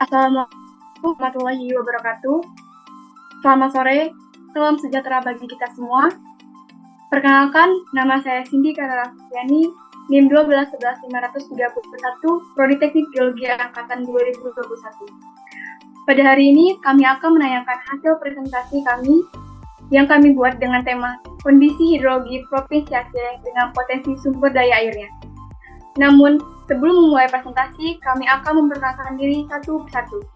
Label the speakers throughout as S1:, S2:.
S1: Assalamualaikum warahmatullahi wabarakatuh. Selamat sore, salam sejahtera bagi kita semua. Perkenalkan, nama saya Cindy Karara Sufiani, NIM 1211531, Prodi Teknik Geologi Angkatan 2021. Pada hari ini, kami akan menanyakan hasil presentasi kami yang kami buat dengan tema Kondisi Hidrologi Provinsi Aceh dengan Potensi Sumber Daya Airnya. Namun, sebelum memulai presentasi, kami akan memperkenalkan diri satu persatu.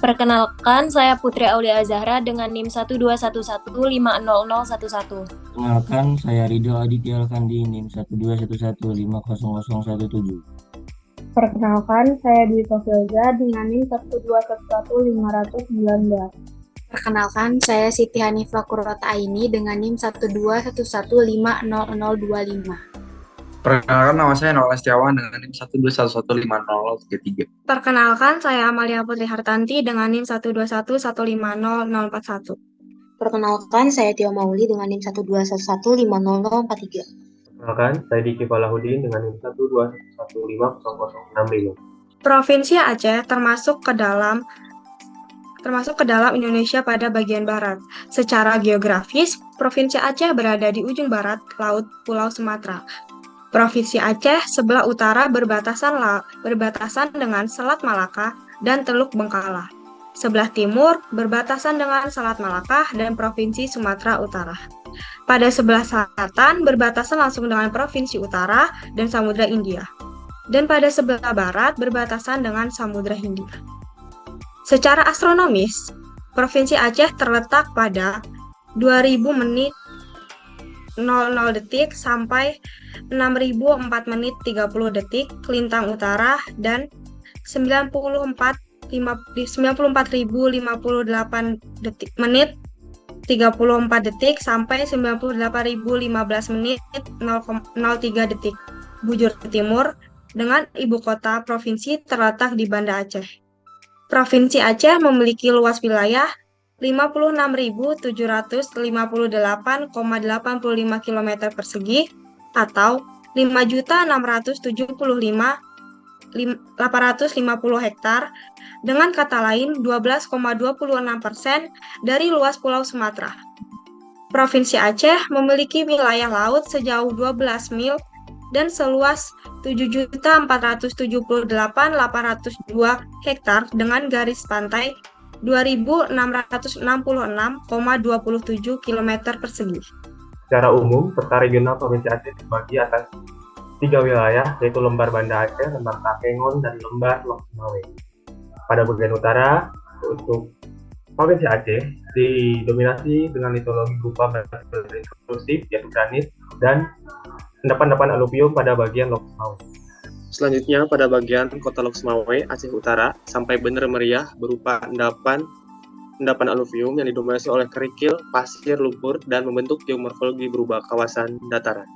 S2: Perkenalkan, saya Putri Aulia Zahra dengan NIM 121150011.
S3: Perkenalkan, saya Ridho Aditya Alkandi, NIM 121150017.
S4: Perkenalkan, saya Dwi Sofilza dengan NIM 1211519.
S5: Perkenalkan, saya Siti Hanifah Kurrota Aini dengan NIM 121150025.
S6: Perkenalkan, nama saya Noel Setiawan dengan NIM 121150033.
S7: Perkenalkan, saya Amalia Putri Hartanti dengan NIM 121150041.
S8: Perkenalkan, saya Tio Mauli dengan NIM 121150043.
S9: Perkenalkan, saya Diki Falahudin dengan NIM 121150065.
S7: Provinsi Aceh termasuk ke dalam Indonesia pada bagian barat. Secara geografis, Provinsi Aceh berada di ujung barat Laut Pulau Sumatera. Provinsi Aceh sebelah utara berbatasan dengan Selat Malaka dan Teluk Bengkala. Sebelah timur berbatasan dengan Selat Malaka dan Provinsi Sumatera Utara. Pada sebelah selatan berbatasan langsung dengan Provinsi Utara dan Samudra Hindia. Dan pada sebelah barat berbatasan dengan Samudra Hindia. Secara astronomis, Provinsi Aceh terletak pada 2000 menit 00 detik sampai 6004 menit 30 detik Kelintang Utara dan 94.058 menit 34 detik sampai 98.015 menit 003 detik Bujur Timur dengan ibu kota provinsi terletak di Banda Aceh. Provinsi Aceh memiliki luas wilayah 56.758,85 km persegi atau 5.675.850 hektar, dengan kata lain 12,26% dari luas Pulau Sumatera. Provinsi Aceh memiliki wilayah laut sejauh 12 mil dan seluas 7.478.802 hektar dengan garis pantai 2.666,27 km persegi.
S9: Secara umum, peta regional Provinsi Aceh dibagi atas 3 wilayah, yaitu Lembar Banda Aceh, Lembar Takengon, dan Lembar Lok Sumawe. Pada bagian utara, untuk Provinsi Aceh didominasi dengan litologi berupa batu intrusif, yaitu granit, dan endapan-endapan aluvium pada bagian Lok Sumawe. Selanjutnya, pada bagian kota Lok Sumawe, Aceh Utara, sampai Bener Meriah berupa endapan aluvium yang didominasi oleh kerikil, pasir, lumpur, dan membentuk geomorfologi berupa kawasan dataran.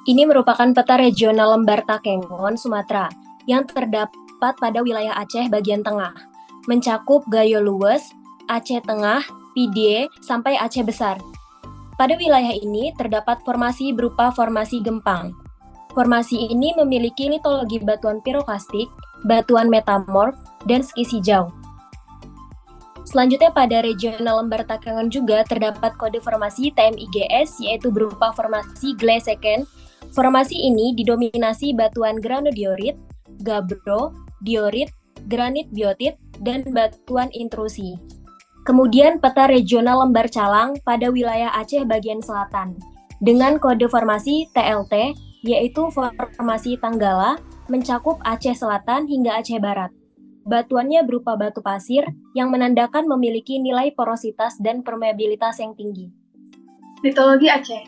S2: Ini merupakan peta regional Lembar Takengon, Sumatera, yang terdapat pada wilayah Aceh bagian tengah, mencakup Gayo Luwes, Aceh Tengah, Pidie, sampai Aceh Besar. Pada wilayah ini terdapat formasi berupa formasi gempang. Formasi ini memiliki litologi batuan piroklastik, batuan metamorf, dan skis hijau. Selanjutnya pada regional Lembar Takengon juga terdapat kode formasi TMIGS, yaitu berupa formasi Gleiseken. Formasi ini didominasi batuan granodiorit, gabbro, diorit, granit biotit, dan batuan intrusi. Kemudian peta regional Lembar Calang pada wilayah Aceh bagian selatan, dengan kode formasi TLT, yaitu formasi Tanggala, mencakup Aceh Selatan hingga Aceh Barat. Batuannya berupa batu pasir yang menandakan memiliki nilai porositas dan permeabilitas yang tinggi.
S1: Litologi Aceh.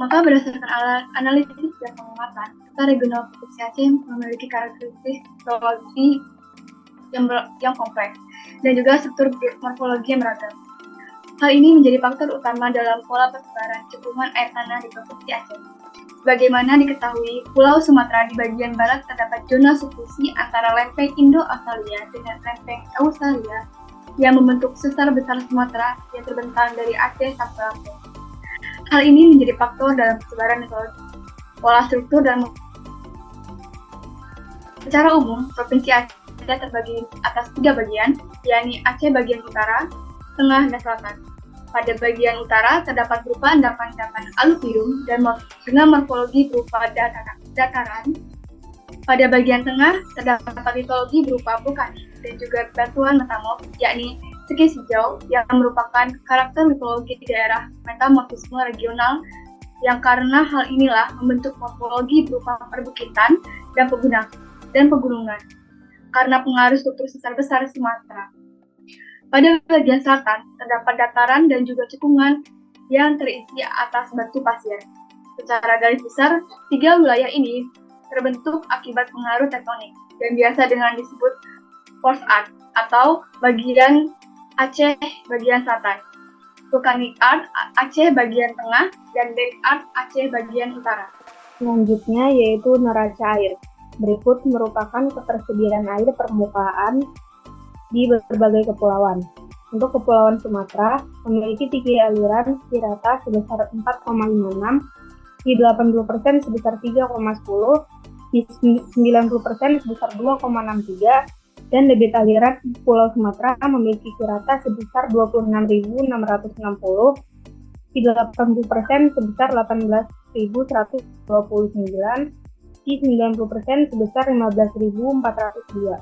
S1: Maka berdasarkan analisis dan pengamatan, peta regional Provinsi Aceh memiliki karakteristik litologi yang kompleks dan juga struktur morfologi yang beragam. Hal ini menjadi faktor utama dalam pola persebaran cekungan air tanah di Provinsi Aceh. Sebagaimana diketahui, Pulau Sumatera di bagian barat terdapat zona subduksi antara lempeng Indo-Australia dengan lempeng Australia yang membentuk sesar besar Sumatera yang terbentang dari Aceh sampai Lampung. Hal ini menjadi faktor dalam persebaran litologi, pola struktur dan secara umum, Provinsi Aceh Aceh terbagi atas 3 bagian, yakni Aceh bagian utara, tengah, dan selatan. Pada bagian utara terdapat berupa endapan-endapan aluvium dan dengan morfologi berupa dataran. Pada bagian tengah terdapat litologi berupa vulkanik dan juga batuan metamorf, yakni sekis hijau yang merupakan karakter litologi di daerah metamorfisme regional yang karena hal inilah membentuk morfologi berupa perbukitan dan pegunungan karena pengaruh struktur sesar besar Sumatera. Pada bagian selatan terdapat dataran dan juga cekungan yang terisi atas batu pasir. Secara garis besar, 3 wilayah ini terbentuk akibat pengaruh tektonik dan biasa dengan disebut Force Art atau bagian Aceh bagian selatan, Volcanic Art Aceh bagian tengah, dan Lake Art Aceh bagian utara.
S4: Selanjutnya yaitu neraca air. Berikut merupakan ketersediaan air permukaan di berbagai kepulauan. Untuk Kepulauan Sumatera memiliki 3 aliran di rata sebesar 4,56, di 80% sebesar 3,10, di 90% sebesar 2,63, dan debit aliran Pulau Sumatera memiliki rata sebesar 26.660, di 80% sebesar 18.129, di 90% sebesar 15.402.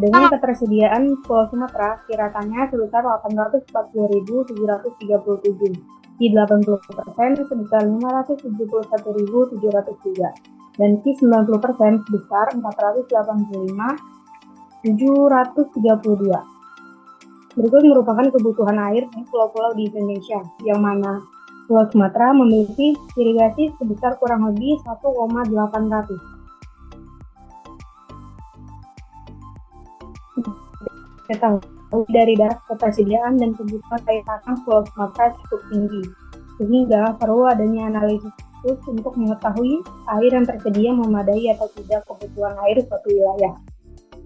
S4: Dengan ketersediaan Pulau Sumatera, kiratanya sebesar 840.737, di 80% sebesar 571.703, dan di 90% sebesar 485.732. Berikut merupakan kebutuhan air di pulau-pulau di Indonesia, yang mana Pulau Sumatera memiliki irigasi sebesar kurang lebih 1,800. Kita tahu dari data ketersediaan dan kebutuhan air tanah Pulau Sumatera cukup tinggi, sehingga perlu adanya analisis khusus untuk mengetahui air yang tersedia memadai atau tidak kebutuhan air suatu wilayah.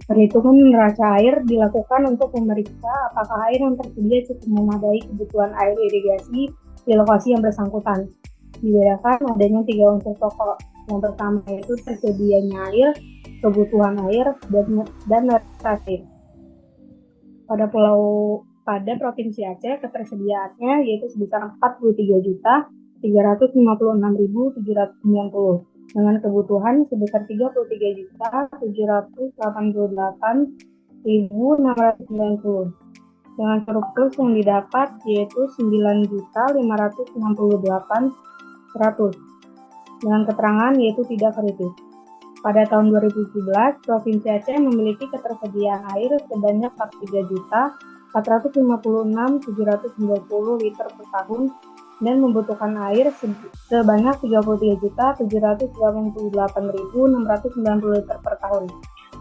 S4: Perhitungan neraca air dilakukan untuk memeriksa apakah air yang tersedia cukup memadai kebutuhan air irigasi di lokasi yang bersangkutan. Dibedakan adanya 3 unsur pokok. Yang pertama yaitu tersedianya air, kebutuhan air, dan neraca air. Pada Provinsi Aceh, ketersediaannya yaitu sebesar 43.356.790 dengan kebutuhan sebesar 33.788.690 dengan surplus yang didapat yaitu 9.568.100 dengan keterangan yaitu tidak kritis. Pada tahun 2017, Provinsi Aceh memiliki ketersediaan air sebanyak 43.456.790 liter per tahun dan membutuhkan air sebanyak 33.788.690 liter per tahun.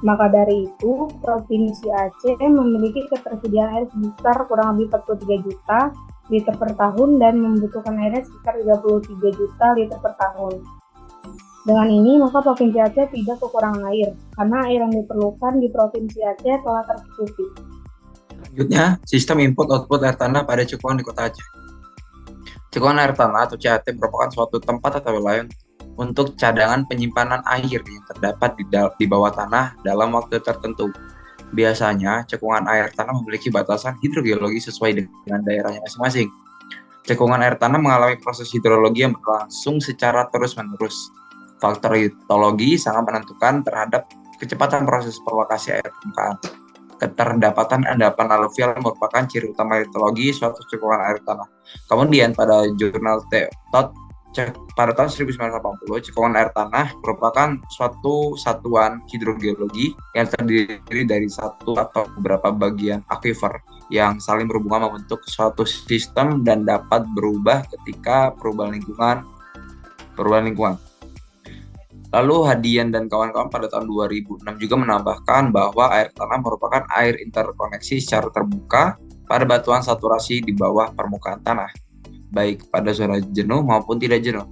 S4: Maka dari itu, Provinsi Aceh memiliki ketersediaan air sebesar kurang lebih 43 juta liter per tahun dan membutuhkan airnya sekitar 33 juta liter per tahun. Dengan ini, maka Provinsi Aceh tidak kekurangan air, karena air yang diperlukan di Provinsi Aceh telah tercukupi.
S6: Selanjutnya, sistem input-output air tanah pada cekungan di Kota Aceh. Cekungan air tanah atau CAT merupakan suatu tempat atau wilayah untuk cadangan penyimpanan air yang terdapat di bawah tanah dalam waktu tertentu. Biasanya, cekungan air tanah memiliki batasan hidrogeologi sesuai dengan daerahnya masing-masing. Cekungan air tanah mengalami proses hidrologi yang berlangsung secara terus-menerus. Faktor hidrologi sangat menentukan terhadap kecepatan proses perlokasi air permukaan. Keterdapatan endapan aluvial merupakan ciri utama hidrologi suatu cekungan air tanah. Kemudian pada jurnal Tot pada tahun 1980, cekungan air tanah merupakan suatu satuan hidrogeologi yang terdiri dari satu atau beberapa bagian akuifer yang saling berhubungan membentuk suatu sistem dan dapat berubah ketika perubahan lingkungan. Lalu Hadian dan kawan-kawan pada tahun 2006 juga menambahkan bahwa air tanah merupakan air interkoneksi secara terbuka pada batuan saturasi di bawah permukaan tanah, baik pada zona jenuh maupun tidak jenuh.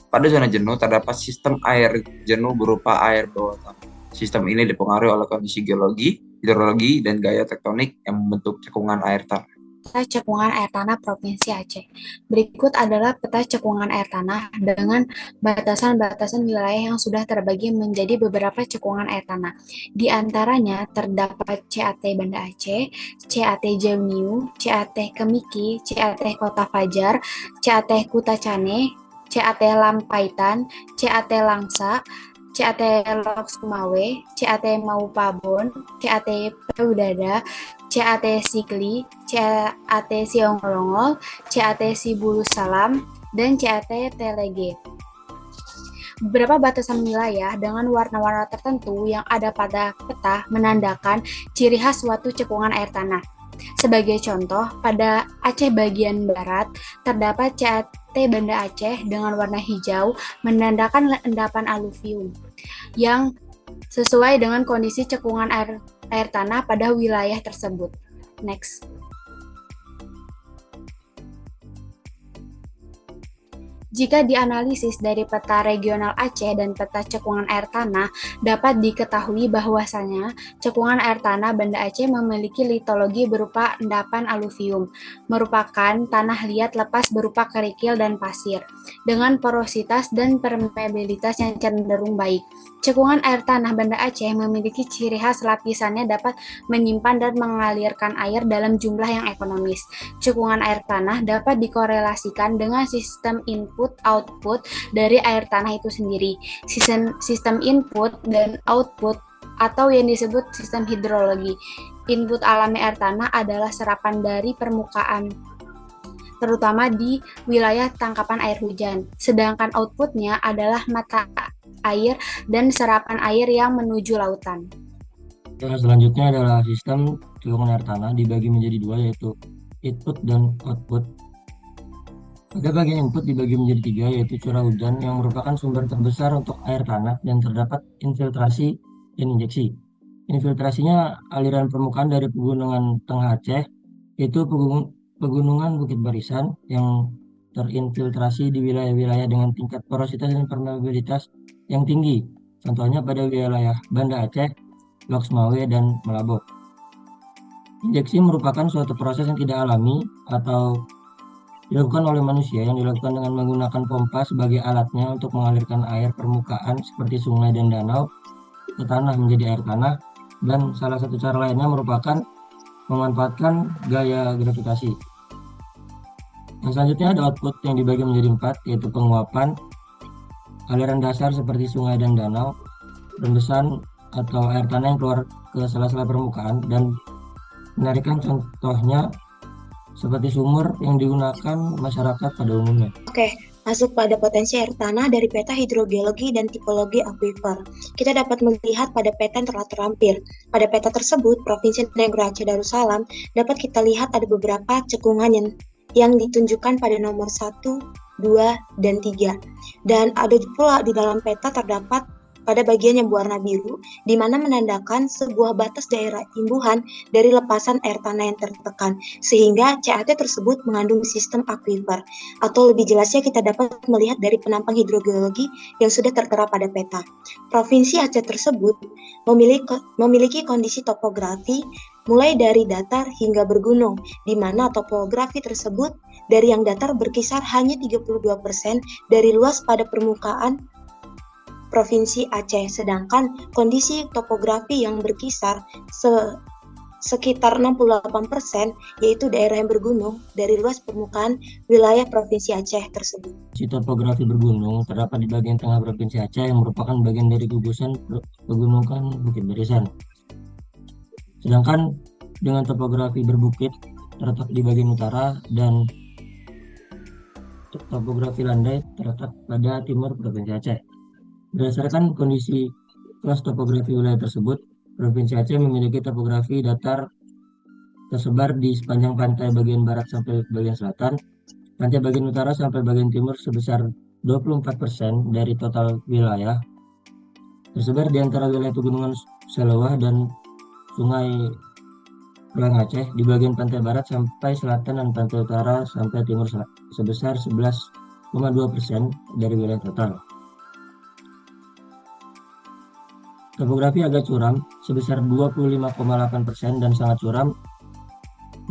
S6: Pada zona jenuh terdapat sistem air jenuh berupa air bawah tanah. Sistem ini dipengaruhi oleh kondisi geologi, hidrologi, dan gaya tektonik yang membentuk cekungan air tanah.
S5: peta cekungan air tanah Provinsi Aceh. Berikut adalah peta cekungan air tanah dengan batasan-batasan wilayah yang sudah terbagi menjadi beberapa cekungan air tanah. Di antaranya terdapat CAT Banda Aceh, CAT Jauniu, CAT Kemiki, CAT Kota Fajar, CAT Kutacane, CAT Lampaitan, CAT Langsa, CAT Lok Sumawe, CAT Maupabon, CAT Peudada, CAT Sikli, CAT Sionglongol, CAT Sibulu Salam, dan CAT Telege. Beberapa batasan wilayah dengan warna-warna tertentu yang ada pada peta menandakan ciri khas suatu cekungan air tanah. Sebagai contoh, pada Aceh bagian barat terdapat CAT Banda Aceh dengan warna hijau menandakan endapan aluvium yang sesuai dengan kondisi cekungan air tanah pada wilayah tersebut. Next. Jika dianalisis dari peta regional Aceh dan peta cekungan air tanah, dapat diketahui bahwasanya cekungan air tanah Banda Aceh memiliki litologi berupa endapan aluvium, merupakan tanah liat lepas berupa kerikil dan pasir, dengan porositas dan permeabilitas yang cenderung baik. Cekungan air tanah Banda Aceh memiliki ciri khas lapisannya dapat menyimpan dan mengalirkan air dalam jumlah yang ekonomis. Cekungan air tanah dapat dikorelasikan dengan sistem input-output dari air tanah itu sendiri. Sistem input dan output atau yang disebut sistem hidrologi. Input alami air tanah adalah serapan dari permukaan, terutama di wilayah tangkapan air hujan. Sedangkan outputnya adalah mata air dan serapan air yang menuju lautan.
S3: Selanjutnya adalah sistem cekungan air tanah dibagi menjadi dua, yaitu input dan output. Pada bagian input dibagi menjadi tiga, yaitu curah hujan yang merupakan sumber terbesar untuk air tanah dan terdapat infiltrasi dan injeksi. Infiltrasinya aliran permukaan dari pegunungan Tengah Aceh, yaitu pegunungan Bukit Barisan yang terinfiltrasi di wilayah-wilayah dengan tingkat porositas dan permeabilitas yang tinggi. Contohnya pada wilayah Banda Aceh, Lok Sumawe, dan Melabok. Injeksi merupakan suatu proses yang tidak alami atau dilakukan oleh manusia yang dilakukan dengan menggunakan pompa sebagai alatnya untuk mengalirkan air permukaan seperti sungai dan danau ke tanah menjadi air tanah, dan salah satu cara lainnya merupakan memanfaatkan gaya gravitasi. Yang selanjutnya ada output yang dibagi menjadi 4, yaitu penguapan, aliran dasar seperti sungai dan danau, rembesan atau air tanah yang keluar ke sela-sela permukaan, dan penarikan contohnya seperti sumur yang digunakan masyarakat pada umumnya.
S8: Oke, masuk pada potensi air tanah dari peta hidrogeologi dan tipologi akuifer. Kita dapat melihat pada peta yang telah terlampir. Pada peta tersebut, Provinsi Negeri Aceh Darussalam dapat kita lihat ada beberapa cekungan yang ditunjukkan pada nomor 1, 2, dan 3. Dan ada pula di dalam peta terdapat pada bagian yang berwarna biru, di mana menandakan sebuah batas daerah imbuhan dari lepasan air tanah yang tertekan, sehingga CAT tersebut mengandung sistem akuifer. Atau lebih jelasnya kita dapat melihat dari penampang hidrogeologi yang sudah tertera pada peta. Provinsi Aceh tersebut memiliki kondisi topografi mulai dari datar hingga bergunung, di mana topografi tersebut dari yang datar berkisar hanya 32% dari luas pada permukaan Provinsi Aceh, sedangkan kondisi topografi yang berkisar sekitar 68%, yaitu daerah yang bergunung dari luas permukaan wilayah Provinsi Aceh tersebut.
S3: Topografi bergunung terdapat di bagian tengah Provinsi Aceh yang merupakan bagian dari gugusan pegunungan Bukit Barisan. Sedangkan dengan topografi berbukit terletak di bagian utara dan topografi landai terletak pada timur Provinsi Aceh. Berdasarkan kondisi kelas topografi wilayah tersebut, Provinsi Aceh memiliki topografi datar tersebar di sepanjang pantai bagian barat sampai bagian selatan, pantai bagian utara sampai bagian timur sebesar 24% dari total wilayah, tersebar di antara wilayah pegunungan Selawah dan Sungai Pelang Aceh di bagian pantai barat sampai selatan dan pantai utara sampai timur sebesar 11,2% dari wilayah total. Topografi agak curam sebesar 25,8% dan sangat curam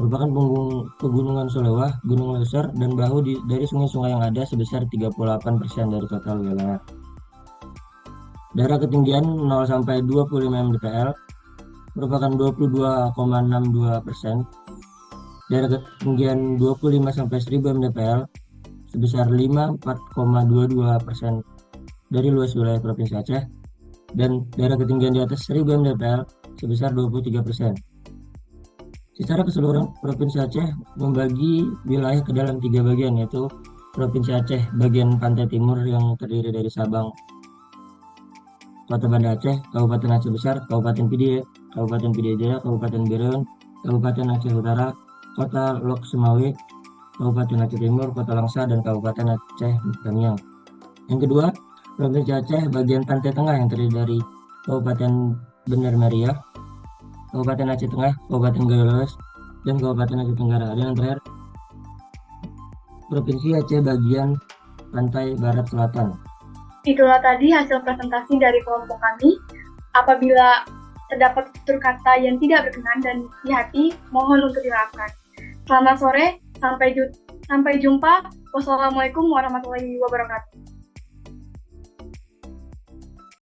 S3: merupakan pegunungan Solewah, Gunung Leuser, dan bahu dari sungai-sungai yang ada sebesar 38% dari total wilayah. Daerah ketinggian 0 sampai 25 mdpl merupakan 22,62%. Daerah ketinggian 25 sampai 1000 mdpl sebesar 54,22% dari luas wilayah Provinsi Aceh, dan daerah ketinggian di atas 1000 mdpl sebesar 23%. Secara keseluruhan, Provinsi Aceh membagi wilayah ke dalam 3 bagian, yaitu Provinsi Aceh bagian pantai timur yang terdiri dari Sabang, Kota Banda Aceh, Kabupaten Aceh Besar, Kabupaten Pidie, Kabupaten Pidie Jaya, Kabupaten Beriun, Kabupaten Aceh Utara, Kota Lok Sumawe, Kabupaten Aceh Timur, Kota Langsa, dan Kabupaten Aceh Tamiang. Yang kedua, Provinsi Aceh bagian pantai tengah yang terdiri dari Kabupaten Bener Meriah, Kabupaten Aceh Tengah, Kabupaten Gayo Luwes, dan Kabupaten Aceh Tenggara. Dan yang terakhir, Provinsi Aceh bagian pantai barat selatan.
S1: Itulah tadi hasil presentasi dari kelompok kami. Apabila terdapat tutur kata yang tidak berkenan dan di hati, mohon untuk dimaafkan. Selamat sore, sampai jumpa. Wassalamualaikum warahmatullahi wabarakatuh.